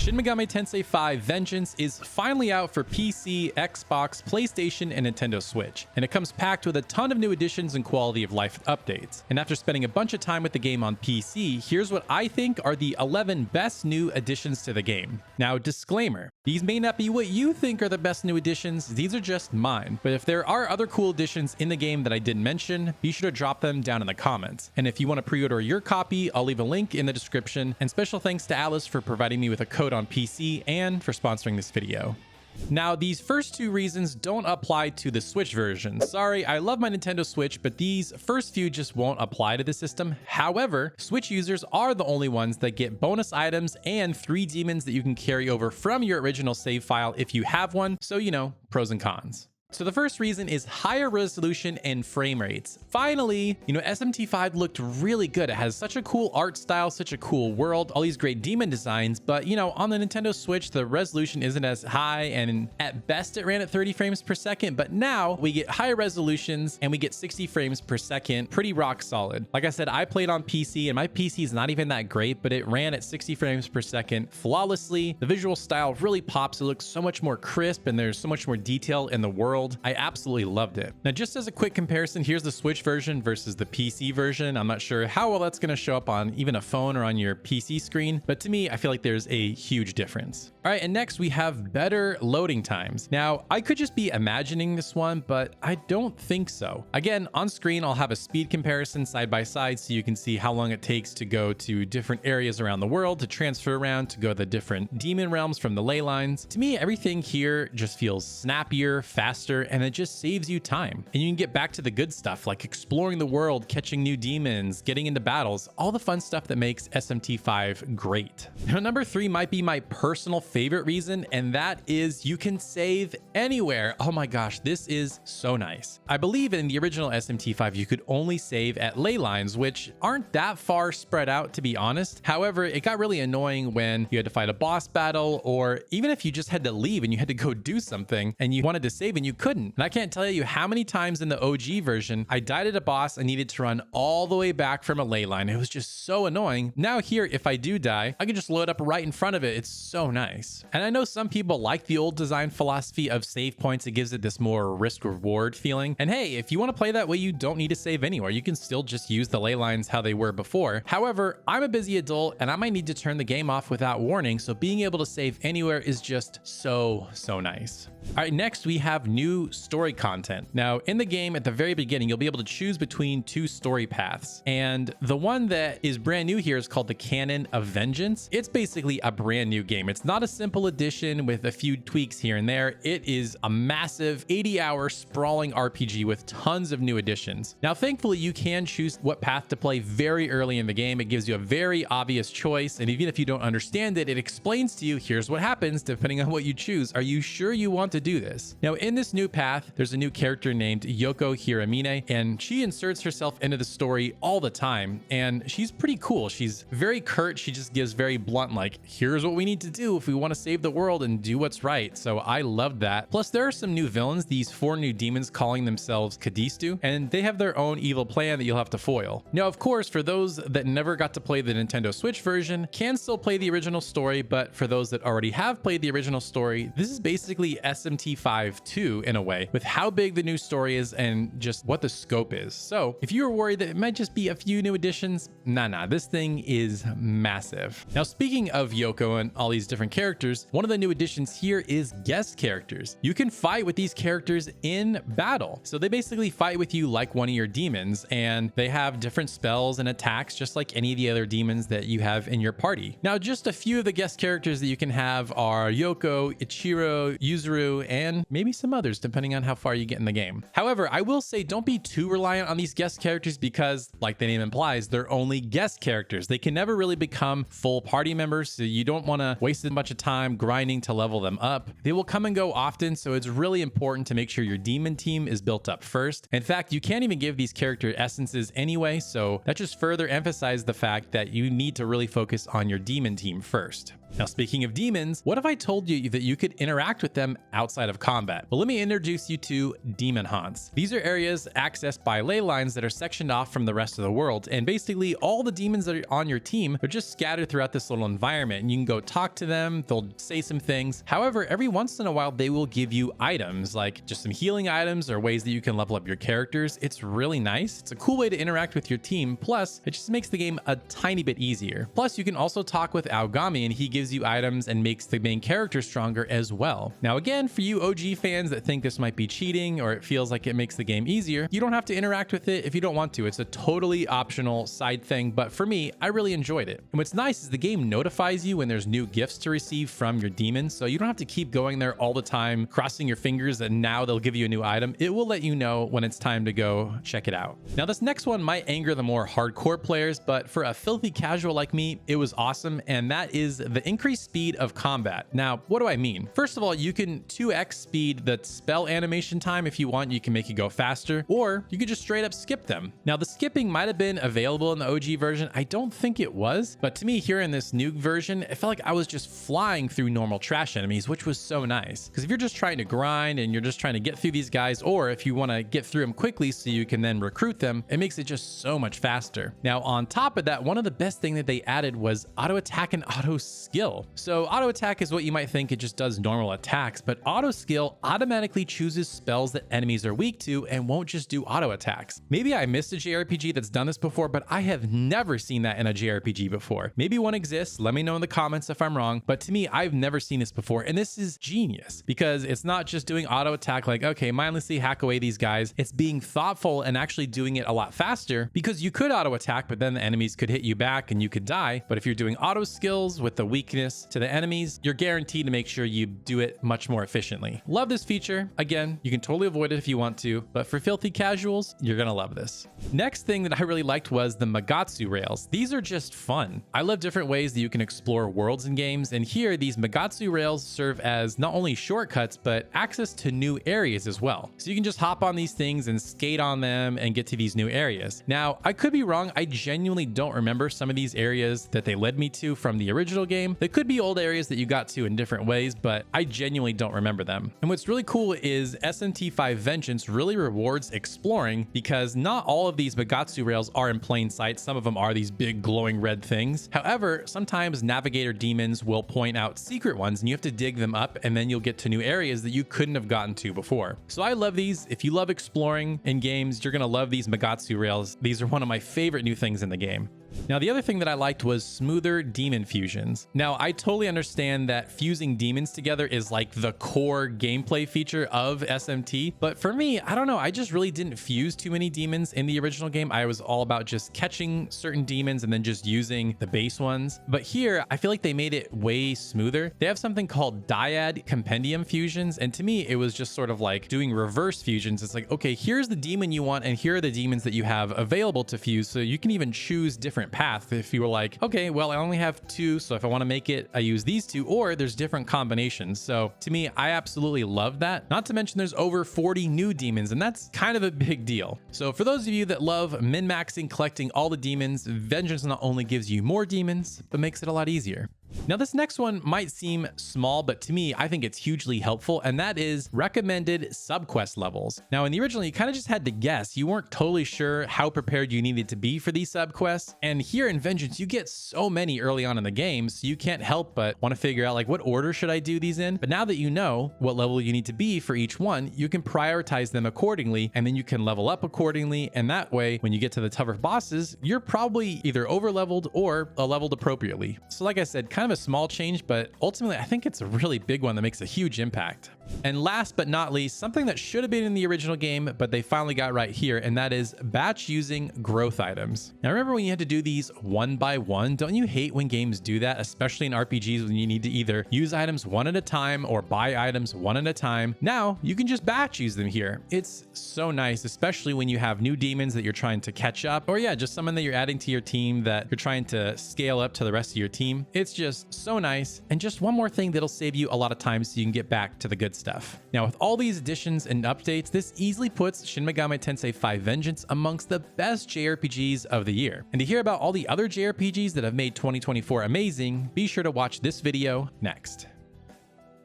Shin Megami Tensei V Vengeance is finally out for PC, Xbox, PlayStation, and Nintendo Switch, and it comes packed with a ton of new additions and quality of life updates. And after spending a bunch of time with the game on PC, here's what I think are the 11 best new additions to the game. Now, disclaimer, these may not be what you think are the best new additions, these are just mine. But if there are other cool additions in the game that I didn't mention, be sure to drop them down in the comments. And if you want to pre-order your copy, I'll leave a link in the description. And special thanks to Alice for providing me with a code on PC and for sponsoring this video. Now, these first two reasons don't apply to the Switch version. Sorry, I love my Nintendo Switch, but these first few just won't apply to the system. However, Switch users are the only ones that get bonus items and 3 demons that you can carry over from your original save file if you have one. So, you know, pros and cons. So the first reason is higher resolution and frame rates. Finally, SMT V looked really good. It has such a cool art style, such a cool world, all these great demon designs, but on the Nintendo Switch, the resolution isn't as high, and at best it ran at 30 frames per second, but now we get higher resolutions and we get 60 frames per second, pretty rock solid. Like I said, I played on PC and my PC is not even that great, but it ran at 60 frames per second flawlessly. The visual style really pops. It looks so much more crisp and there's so much more detail in the world. I absolutely loved it. Now, just as a quick comparison, here's the Switch version versus the PC version. I'm not sure how well that's going to show up on even a phone or on your PC screen, but to me, I feel like there's a huge difference. All right, and next we have better loading times. Now, I could just be imagining this one, but I don't think so. Again, on screen, I'll have a speed comparison side by side so you can see how long it takes to go to different areas around the world, to transfer around, to go to the different demon realms from the ley lines. To me, everything here just feels snappier, faster, and it just saves you time. And you can get back to the good stuff like exploring the world, catching new demons, getting into battles, all the fun stuff that makes SMT V great. Now, number 3 might be my personal favorite reason, and that is you can save anywhere. Oh my gosh, this is so nice. I believe in the original SMT V, you could only save at ley lines, which aren't that far spread out, to be honest. However, it got really annoying when you had to fight a boss battle, or even if you just had to leave and you had to go do something and you wanted to save and you couldn't. And I can't tell you how many times in the OG version I died at a boss and needed to run all the way back from a ley line. It was just so annoying. Now here, if I do die, I can just load up right in front of it. It's so nice. And I know some people like the old design philosophy of save points. It gives it this more risk reward feeling. And hey, if you want to play that way, you don't need to save anywhere. You can still just use the ley lines how they were before. However, I'm a busy adult and I might need to turn the game off without warning. So being able to save anywhere is just so nice. All right, next we have new story content. Now, in the game at the very beginning, you'll be able to choose between 2 story paths. And the one that is brand new here is called the Canon of Vengeance. It's basically a brand new game. It's not a simple edition with a few tweaks here and there. It is a massive 80-hour sprawling RPG with tons of new additions. Now, thankfully, you can choose what path to play very early in the game. It gives you a very obvious choice. And even if you don't understand it, it explains to you, here's what happens depending on what you choose. Are you sure you want to do this? Now, in this new path, there's a new character named Yoko Hiramine, and she inserts herself into the story all the time. And she's pretty cool. She's very curt. She just gives very blunt, like, here's what we need to do if we want to save the world and do what's right. So I loved that. Plus, there are some new villains, these 4 new demons calling themselves Kadistu, and they have their own evil plan that you'll have to foil. Now, of course, for those that never got to play the Nintendo Switch version, can still play the original story, but for those that already have played the original story, this is basically SMT V 2 in a way, with how big the new story is and just what the scope is. So if you were worried that it might just be a few new additions, nah, this thing is massive. Now, speaking of Yoko and all these different characters, one of the new additions here is guest characters. You can fight with these characters in battle. So they basically fight with you like one of your demons, and they have different spells and attacks just like any of the other demons that you have in your party. Now, just a few of the guest characters that you can have are Yoko, Ichiro, Yuzuru, and maybe some others depending on how far you get in the game. However, I will say don't be too reliant on these guest characters because, like the name implies, they're only guest characters. They can never really become full party members, so you don't want to waste a bunch of time grinding to level them up. They will come and go often, so it's really important to make sure your demon team is built up first. In fact, you can't even give these character essences anyway, so that just further emphasizes the fact that you need to really focus on your demon team first. Now, speaking of demons, what if I told you that you could interact with them outside of combat? Well, let me introduce you to demon haunts. These are areas accessed by ley lines that are sectioned off from the rest of the world, and basically all the demons that are on your team are just scattered throughout this little environment, and you can go talk to them, they'll say some things. However, every once in a while they will give you items, like just some healing items or ways that you can level up your characters. It's really nice. It's a cool way to interact with your team, plus it just makes the game a tiny bit easier. Plus, you can also talk with Aogami, and he gives you items and makes the main character stronger as well. Now, again, for you OG fans that think this might be cheating or it feels like it makes the game easier, you don't have to interact with it if you don't want to. It's a totally optional side thing, but for me, I really enjoyed it. And what's nice is the game notifies you when there's new gifts to receive from your demons, so you don't have to keep going there all the time, crossing your fingers and now they'll give you a new item. It will let you know when it's time to go check it out. Now, this next one might anger the more hardcore players, but for a filthy casual like me, it was awesome, and that is the increased speed of combat. Now, what do I mean? First of all, you can 2x speed the spell animation time if you want. You can make it go faster, or you could just straight up skip them. Now, the skipping might have been available in the OG version. I don't think it was, but to me here in this new version, it felt like I was just flying through normal trash enemies, which was so nice. Because if you're just trying to grind and you're just trying to get through these guys, or if you want to get through them quickly so you can then recruit them, it makes it just so much faster. Now, on top of that, one of the best things that they added was auto attack and auto skill. So auto attack is what you might think, it just does normal attacks, but auto skill automatically chooses spells that enemies are weak to and won't just do auto attacks. Maybe I missed a JRPG that's done this before, but I have never seen that in a JRPG before. Maybe one exists, let me know in the comments if I'm wrong, but to me, I've never seen this before, and this is genius because it's not just doing auto attack like, okay, mindlessly hack away these guys. It's being thoughtful and actually doing it a lot faster, because you could auto attack, but then the enemies could hit you back and you could die. But if you're doing auto skills with the weakness to the enemies, you're guaranteed to make sure you do it much more efficiently. Love this feature. Again, you can totally avoid it if you want to, but for filthy casuals, you're gonna love this. Next thing that I really liked was the Magatsu rails. These are just fun. I love different ways that you can explore worlds in games, and here these Magatsu rails serve as not only shortcuts, but access to new areas as well. So you can just hop on these things and skate on them and get to these new areas. Now, I could be wrong. I genuinely don't remember some of these areas that they led me to from the original game. They could be old areas that you got to in different ways, but I genuinely don't remember them. And what's really cool is SMT V Vengeance really rewards exploring, because not all of these Magatsu rails are in plain sight. Some of them are these big glowing red things. However, sometimes navigator demons will point out secret ones and you have to dig them up, and then you'll get to new areas that you couldn't have gotten to before. So I love these. If you love exploring in games, you're gonna love these Magatsu rails. These are one of my favorite new things in the game. Now, the other thing that I liked was smoother demon fusions. Now, I totally understand that fusing demons together is like the core gameplay feature of SMT, but for me, I don't know, I just really didn't fuse too many demons in the original game. I was all about just catching certain demons and then just using the base ones. But here, I feel like they made it way smoother. They have something called dyad compendium fusions, and to me, it was just sort of like doing reverse fusions. It's like, okay, here's the demon you want, and here are the demons that you have available to fuse, so you can even choose different path. If you were like, okay, well, I only have two, so if I want to make it, I use these two, or there's different combinations. So to me, I absolutely love that. Not to mention there's over 40 new demons, and that's kind of a big deal. So for those of you that love min-maxing, collecting all the demons, Vengeance not only gives you more demons, but makes it a lot easier. Now, this next one might seem small, but to me, I think it's hugely helpful, and that is recommended subquest levels. Now, in the original, you kind of just had to guess. You weren't totally sure how prepared you needed to be for these subquests, and here in Vengeance, you get so many early on in the game, so you can't help but want to figure out, like, what order should I do these in? But now that you know what level you need to be for each one, you can prioritize them accordingly, and then you can level up accordingly, and that way, when you get to the tougher bosses, you're probably either over-leveled or leveled appropriately. So like I said, kind of a small change, but ultimately I think it's a really big one that makes a huge impact. And last but not least, something that should have been in the original game, but they finally got right here, and that is batch using growth items. Now, remember when you had to do these one by one? Don't you hate when games do that, especially in RPGs when you need to either use items one at a time or buy items one at a time? Now, you can just batch use them here. It's so nice, especially when you have new demons that you're trying to catch up, or yeah, just someone that you're adding to your team that you're trying to scale up to the rest of your team. It's just just so nice, and just one more thing that'll save you a lot of time so you can get back to the good stuff. Now, with all these additions and updates, this easily puts Shin Megami Tensei V Vengeance amongst the best JRPGs of the year. And to hear about all the other JRPGs that have made 2024 amazing, be sure to watch this video next.